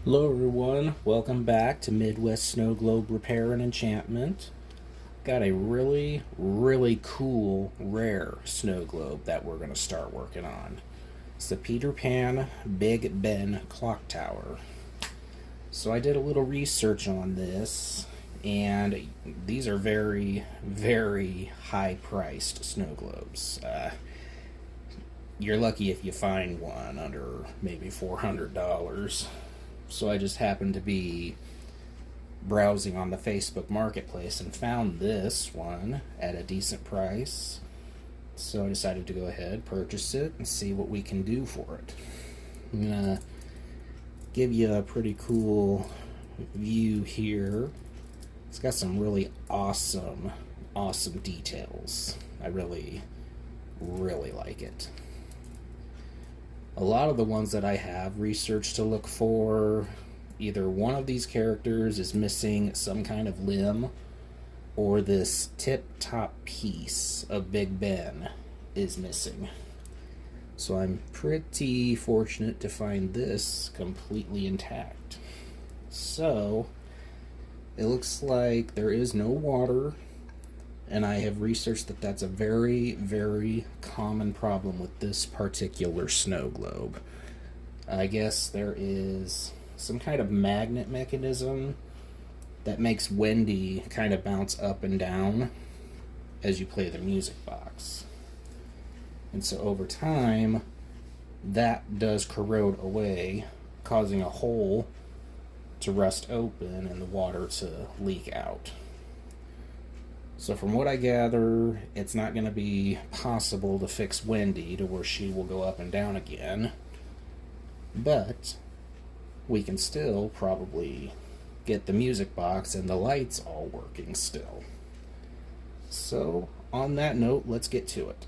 Hello everyone, welcome back to Midwest Snowglobe Repair and Enchantment. Got a really cool, rare snow globe that we're going to start working on. It's the Peter Pan Big Ben Clock Tower. So I did a little research on this, and these are very high priced snow globes. You're lucky if you find one under maybe $400. So I just happened to be browsing on the Facebook Marketplace and found this one at a decent price. So I decided to go ahead, purchase it, and see what we can do for it. I'm gonna give you a pretty cool view here. It's got some really awesome details. I really like it. A lot of the ones that I have researched to look for, either one of these characters is missing some kind of limb, or this tip-top piece of Big Ben is missing. So I'm pretty fortunate to find this completely intact. So it looks like there is no water, and I have researched that that's a very common problem with this particular snow globe. I guess there is some kind of magnet mechanism that makes Wendy kind of bounce up and down as you play the music box. And so over time, that does corrode away, causing a hole to rust open and the water to leak out. So from what I gather, it's not going to be possible to fix Wendy to where she will go up and down again. But we can still probably get the music box and the lights all working still. So on that note, let's get to it.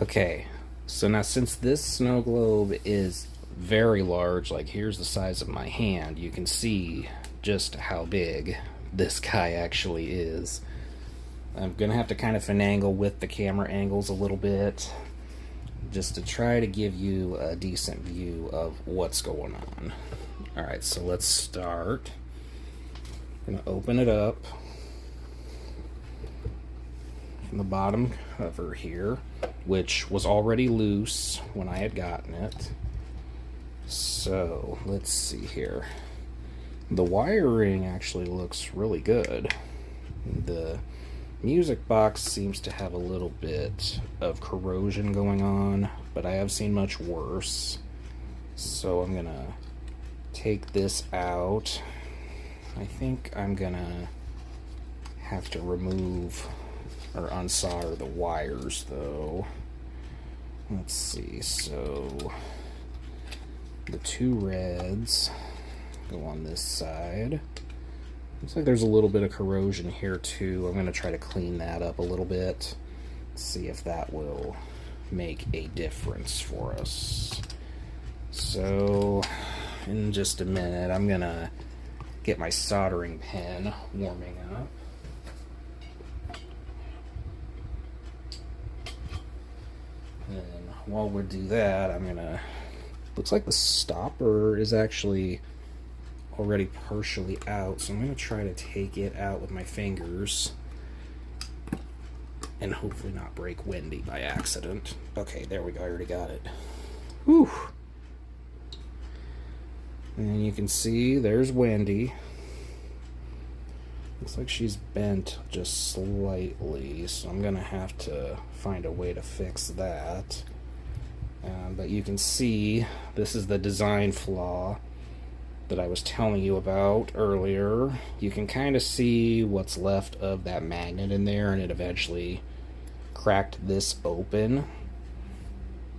Okay, so now since this snow globe is very large, like here's the size of my hand, you can see just how big this guy actually is. I'm gonna have to kind of finagle with the camera angles a little bit just to try to give you a decent view of what's going on. Alright, so let's start. I'm gonna open it up from the bottom cover here, which was already loose when I had gotten it. So let's see here. The wiring actually looks really good. The music box seems to have a little bit of corrosion going on, but I have seen much worse. So I'm gonna take this out. I think I'm gonna have to remove or unsolder the wires though. Let's see, so the two reds go on this side. Looks like there's a little bit of corrosion here too. I'm going to try to clean that up a little bit, see if that will make a difference for us. So in just a minute, I'm going to get my soldering pen warming up. And while we do that, I'm going to... Looks like the stopper is actually already partially out, so I'm going to try to take it out with my fingers and hopefully not break Wendy by accident. Okay, there we go, I already got it. Whew. And you can see there's Wendy. Looks like she's bent just slightly, so I'm going to have to find a way to fix that. But you can see this is the design flaw that I was telling you about earlier. You can kind of see what's left of that magnet in there, and it eventually cracked this open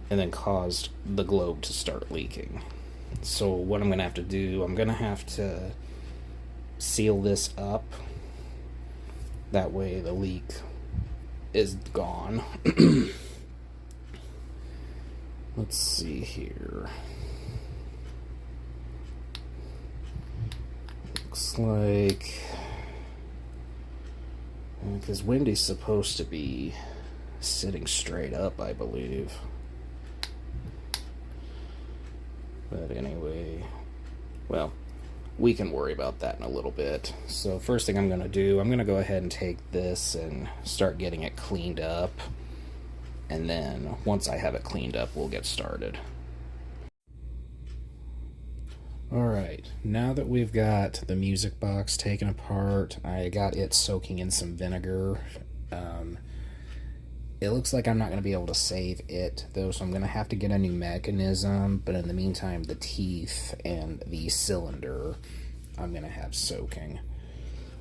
and then caused the globe to start leaking. So what I'm going to have to do, I'm going to have to seal this up. That way the leak is gone. Let's see here. Looks like, because Wendy's supposed to be sitting straight up, I believe. But anyway, well, we can worry about that in a little bit. So first thing I'm going to do, I'm going to go ahead and take this and start getting it cleaned up. And then once I have it cleaned up, we'll get started. Alright, now that we've got the music box taken apart, I got it soaking in some vinegar. It looks like I'm not going to be able to save it, though, so I'm going to have to get a new mechanism, but in the meantime, the teeth and the cylinder I'm going to have soaking.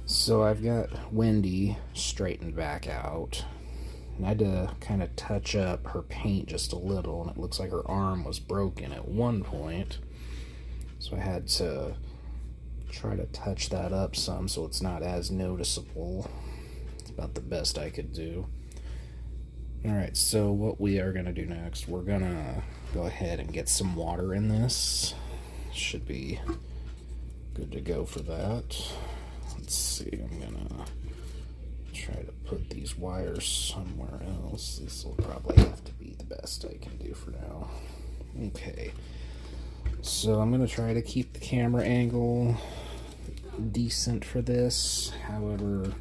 So I've got Wendy straightened back out. And I had to kind of touch up her paint just a little, and it looks like her arm was broken at one point. So I had to try to touch that up some so it's not as noticeable. It's about the best I could do. Alright, so what we are going to do next, we're going to go ahead and get some water in this. Should be good to go for that. Let's see, I'm going to try to put these wires somewhere else. This will probably have to be the best I can do for now. Okay, so I'm going to try to keep the camera angle decent for this. However,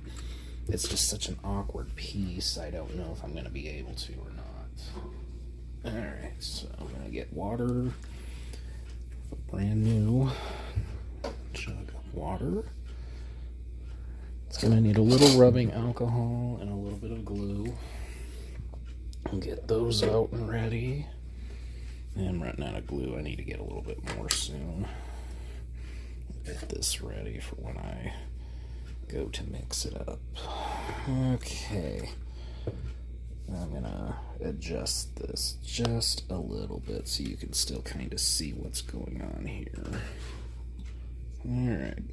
it's just such an awkward piece, I don't know if I'm going to be able to or not. Alright, so I'm going to get water, a brand new jug of water. It's going to need a little rubbing alcohol and a little bit of glue. I'll get those out and ready. I'm running out of glue, I need to get a little bit more soon. Get this ready for when I go to mix it up. Okay, I'm gonna adjust this just a little bit so you can still kind of see what's going on here. Alright,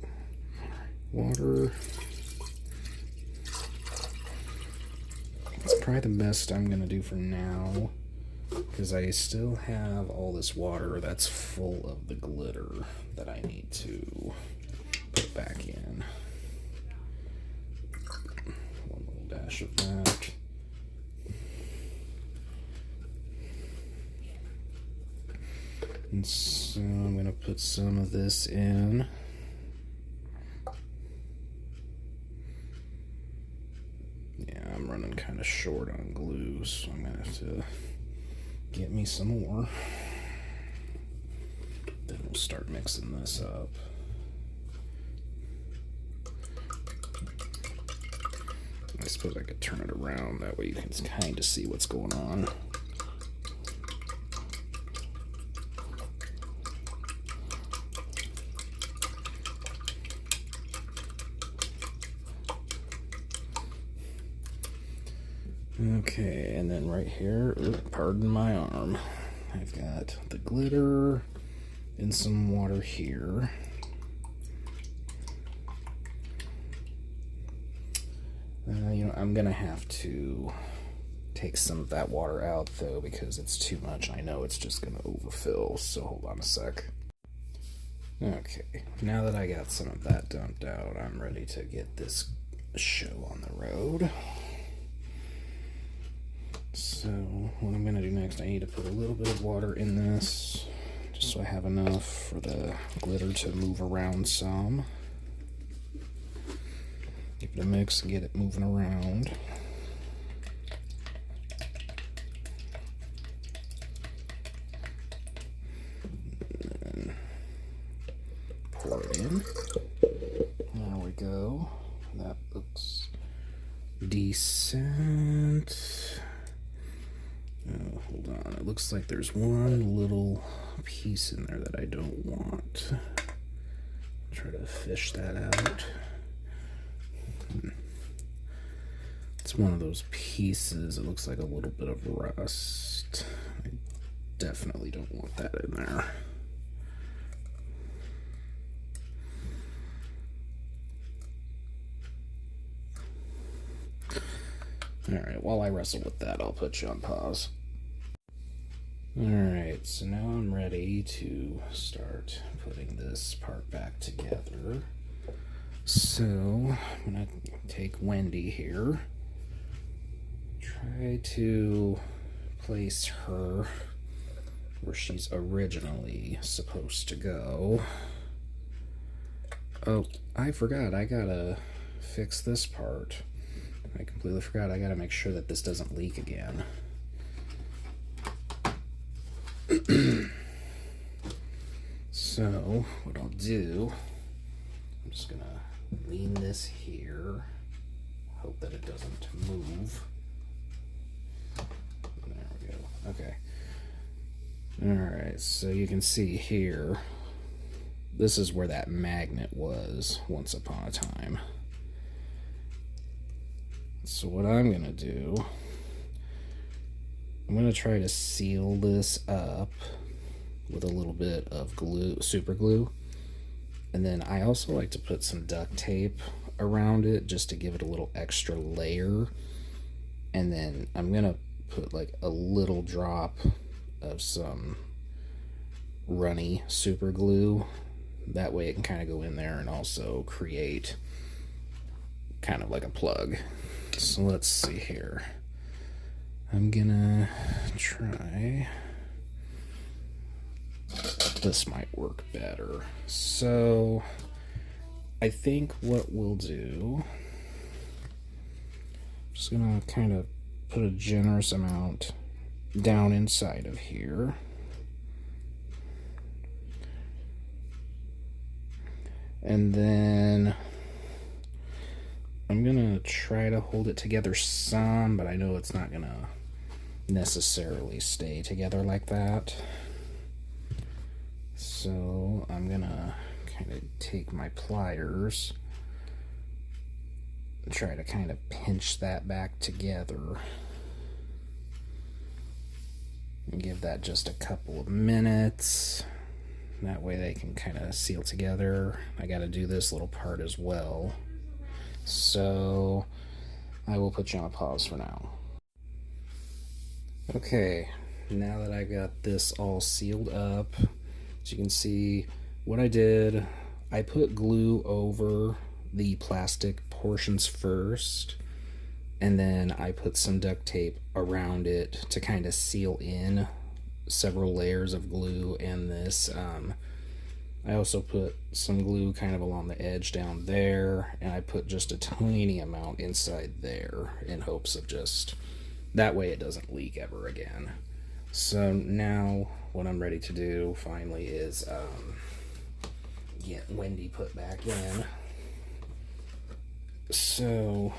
water. It's probably the best I'm gonna do for now, because I still have all this water that's full of the glitter that I need to put back in. One little dash of that. And so I'm going to put some of this in. Yeah, I'm running kind of short on glue, so I'm going to have to get me some more. Then we'll start mixing this up. I suppose I could turn it around, that way you can kind of see what's going on. Okay, and then right here, pardon my arm, I've got the glitter and some water here. You know, I'm gonna have to take some of that water out though, because it's too much. I know it's just gonna overfill, so hold on a sec. Okay, now that I got some of that dumped out, I'm ready to get this show on the road. So what I'm gonna do next, I need to put a little bit of water in this, just so I have enough for the glitter to move around some. Give it a mix and get it moving around. And then pour it in. There we go. That looks decent. Oh, hold on. It looks like there's one little piece in there that I don't want. Try to fish that out. It's one of those pieces. It looks like a little bit of rust. I definitely don't want that in there. Alright, while I wrestle with that, I'll put you on pause. Alright, so now I'm ready to start putting this part back together. So, I'm going to take Wendy here, try to place her where she's originally supposed to go. Oh, I forgot. I gotta fix this part. I completely forgot. I gotta make sure that this doesn't leak again. So, what I'll do, I'm just gonna lean this here. Hope that it doesn't move. There we go. Okay. Alright, so you can see here, this is where that magnet was once upon a time. So what I'm going to do, I'm going to try to seal this up with a little bit of glue, super glue. And then I also like to put some duct tape around it just to give it a little extra layer. And then I'm going to put like a little drop of some runny super glue. That way it can kind of go in there and also create kind of like a plug. So let's see here. I'm gonna try. This might work better. So I think what we'll do, I'm just gonna kind of put a generous amount down inside of here. And then I'm gonna try to hold it together some, but I know it's not gonna necessarily stay together like that. So I'm gonna kind of take my pliers and try to kind of pinch that back together. And give that just a couple of minutes. That way they can kind of seal together. I got to do this little part as well. So I will put you on pause for now. Okay, now that I got this all sealed up, as you can see what I did, I put glue over the plastic portions first. And then I put some duct tape around it to kind of seal in several layers of glue and this. I also put some glue kind of along the edge down there, and I put just a tiny amount inside there in hopes of just, that way it doesn't leak ever again. So now what I'm ready to do finally is get Wendy put back in. So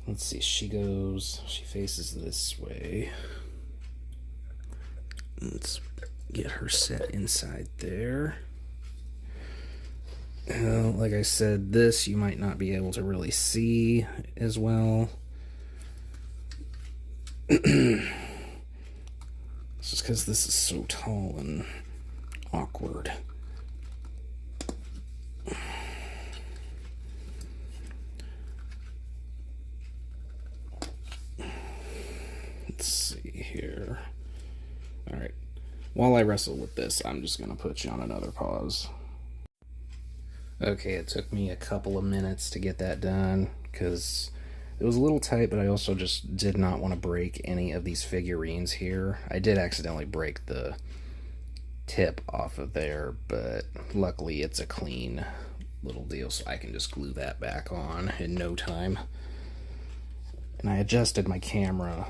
let's see, she faces this way. Let's get her set inside there. Like I said, this you might not be able to really see as well. It's just because this is so tall and awkward. Let's see here. Alright, while I wrestle with this, I'm just going to put you on another pause. Okay, it took me a couple of minutes to get that done, because it was a little tight, but I also just did not want to break any of these figurines here. I did accidentally break the tip off of there, but luckily it's a clean little deal, so I can just glue that back on in no time. And I adjusted my camera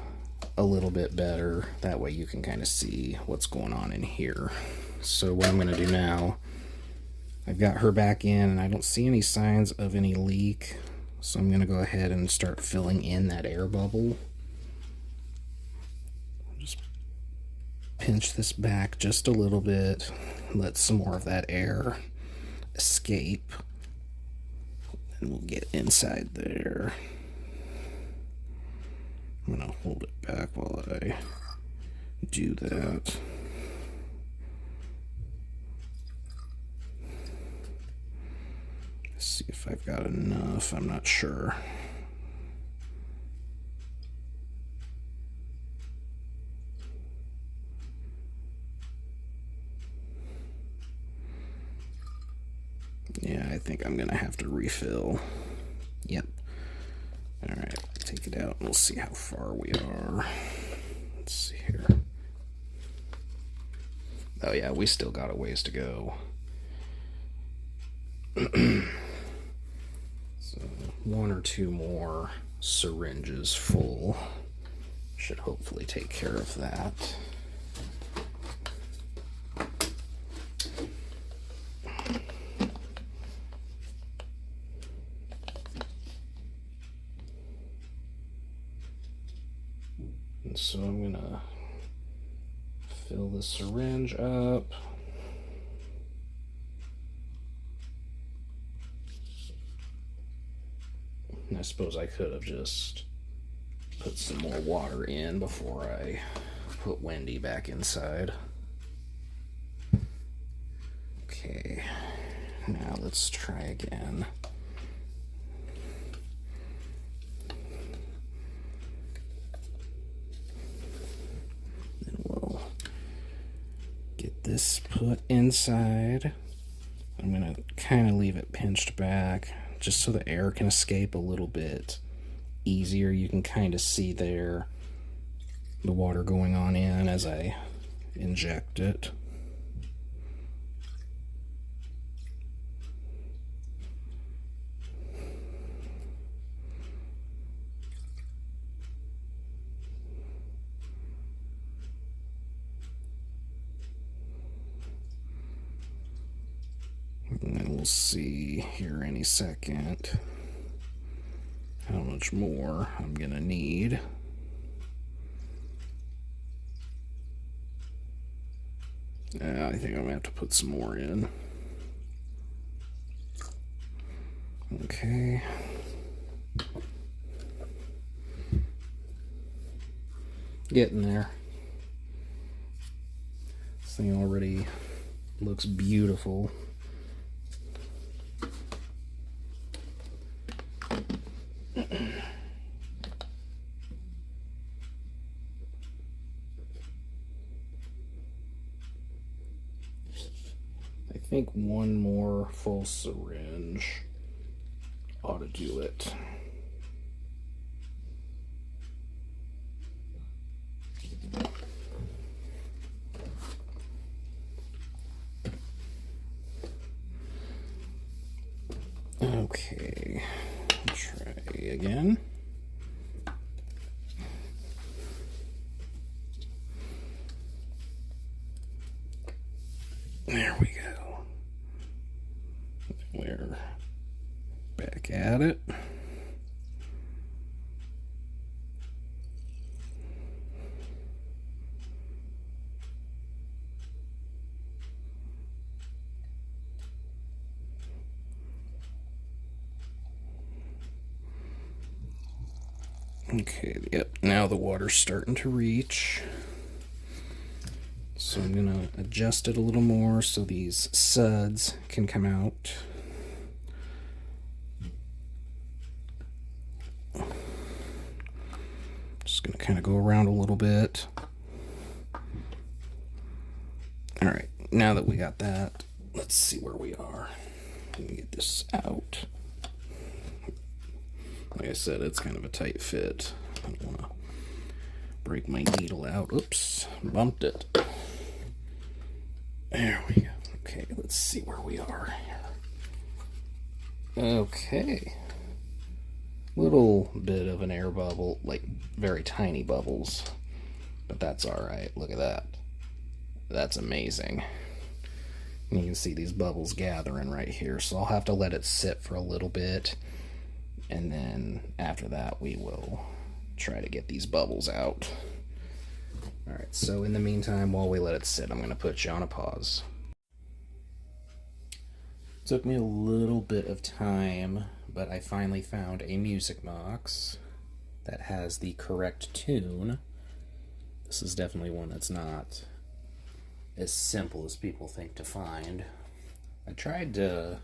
a little bit better, that way you can kind of see what's going on in here. So what I'm going to do now, I've got her back in and I don't see any signs of any leak, so I'm going to go ahead and start filling in that air bubble. Just pinch this back just a little bit, let some more of that air escape, and we'll get inside there. I'm going to hold it back while I do that. Let's see if I've got enough. I'm not sure. Yeah, I think I'm going to have to refill. Yep. Alright, take it out and we'll see how far we are. Let's see here. Oh yeah, we still got a ways to go. So 1 or 2 more syringes full should hopefully take care of that. And so I'm gonna fill the syringe up. And I suppose I could have just put some more water in before I put Wendy back inside. Okay, now let's try again. Then we'll get this put inside. I'm gonna kind of leave it pinched back just so the air can escape a little bit easier. You can kind of see there the water going on in as I inject it. And then we'll see here any second how much more I'm gonna need. I think I'm gonna have to put some more in. Okay. Getting there. This thing already looks beautiful. I think 1 more full syringe ought to do it. Okay, try again. There we go. We're back at it. Okay, yep, now the water's starting to reach. So I'm gonna adjust it a little more so these suds can come out. Just gonna kind of go around a little bit. All right, now that we got that, let's see where we are. Let me get this out. Like I said, it's kind of a tight fit. I don't want to break my needle out. Oops, bumped it. There we go. Okay, let's see where we are. Okay. Little bit of an air bubble, like very tiny bubbles. But that's alright. Look at that. That's amazing. And you can see these bubbles gathering right here. So I'll have to let it sit for a little bit. And then after that, we will try to get these bubbles out. All right, so in the meantime, while we let it sit, I'm going to put you on a pause. It took me a little bit of time, but I finally found a music box that has the correct tune. This is definitely one that's not as simple as people think to find. I tried to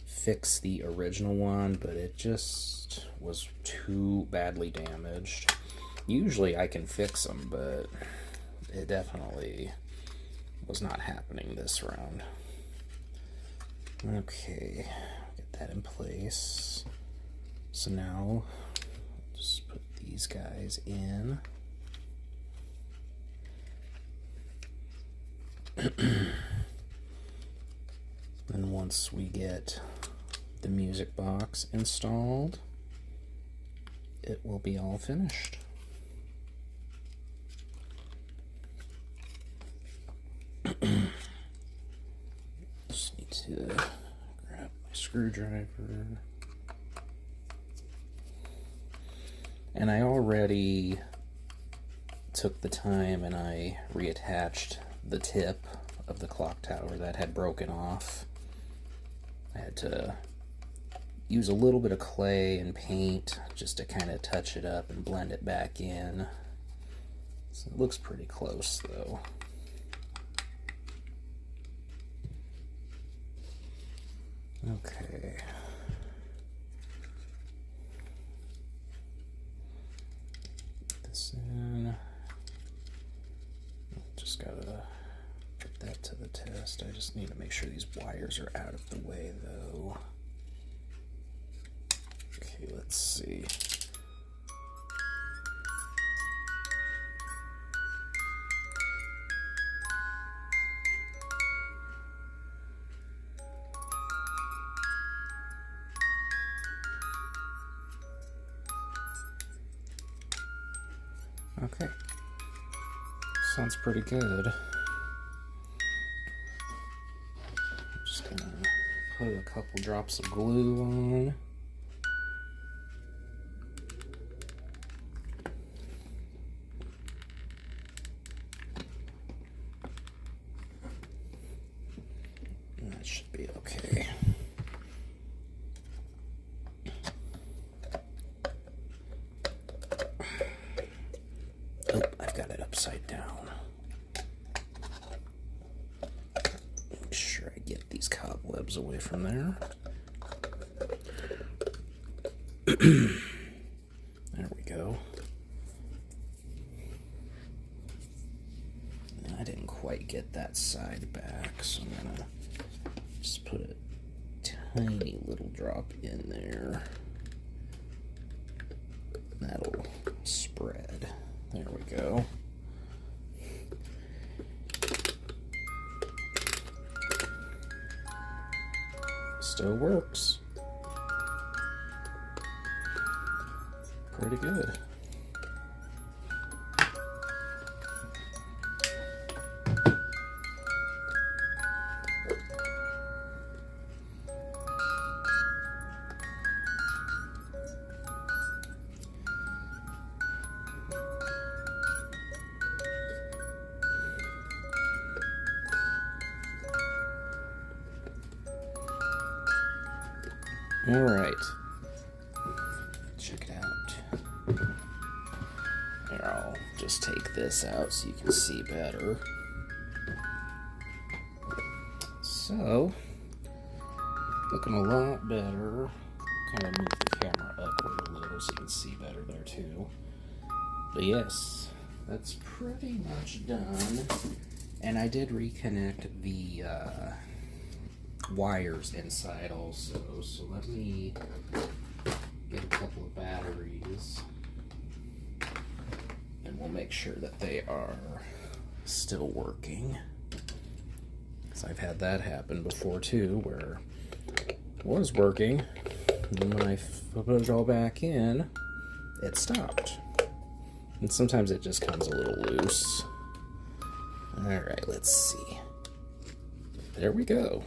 fix the original one, but it just was too badly damaged. Usually I can fix them, but it definitely was not happening this round. Okay, get that in place. So now, just put these guys in. And once we get the music box installed, it will be all finished. Just need to grab my screwdriver. And I already took the time and I reattached the tip of the clock tower that had broken off. I had to use a little bit of clay and paint just to kind of touch it up and blend it back in. So it looks pretty close though. Okay. Put this in. Just gotta put that to the test. I just need to make sure these wires are out of the way though. Okay, let's see. Okay, sounds pretty good. I'm just gonna put a couple drops of glue on. And that should be okay. Oh, I've got it upside down. Make sure I get these cobwebs away from there. There we go. I didn't quite get that side back, so I'm gonna just put a tiny little drop in there. That'll spread. There we go. Still works. Pretty good. All right, check it out. Here, I'll just take this out so you can see better. So, looking a lot better. Kind of move the camera upward a little so you can see better there too. But yes, that's pretty much done. And I did reconnect the wires inside also, so let me get a couple of batteries and we'll make sure that they are still working, because I've had that happen before too, where it was working and when I put it all back in it stopped, and sometimes it just comes a little loose. Alright, let's see. There we go.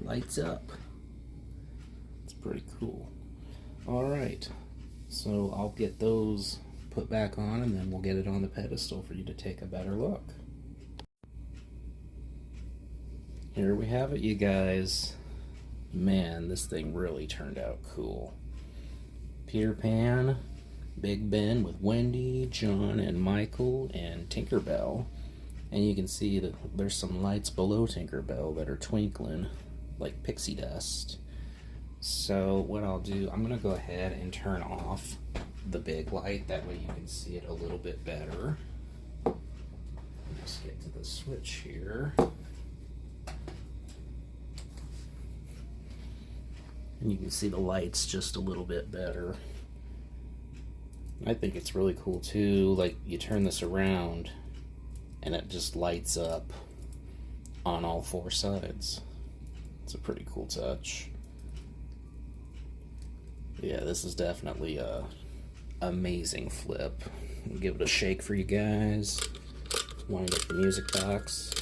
Lights up. It's pretty cool. Alright, so I'll get those put back on and then we'll get it on the pedestal for you to take a better look. Here we have it, you guys. Man, this thing really turned out cool. Peter Pan, Big Ben with Wendy, John, and Michael, and Tinkerbell. And you can see that there's some lights below Tinkerbell that are twinkling like pixie dust. So what I'll do, I'm gonna go ahead and turn off the big light, that way you can see it a little bit better. Let's get to the switch here. And you can see the lights just a little bit better. I think it's really cool too, like you turn this around and it just lights up on all four sides. It's a pretty cool touch. Yeah, this is definitely a amazing flip. I'll give it a shake for you guys. Wind up the music box.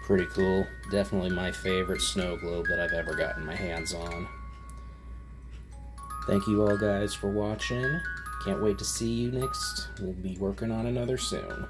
Pretty cool. Definitely my favorite snow globe that I've ever gotten my hands on. Thank you all guys for watching. Can't wait to see you next. We'll be working on another soon.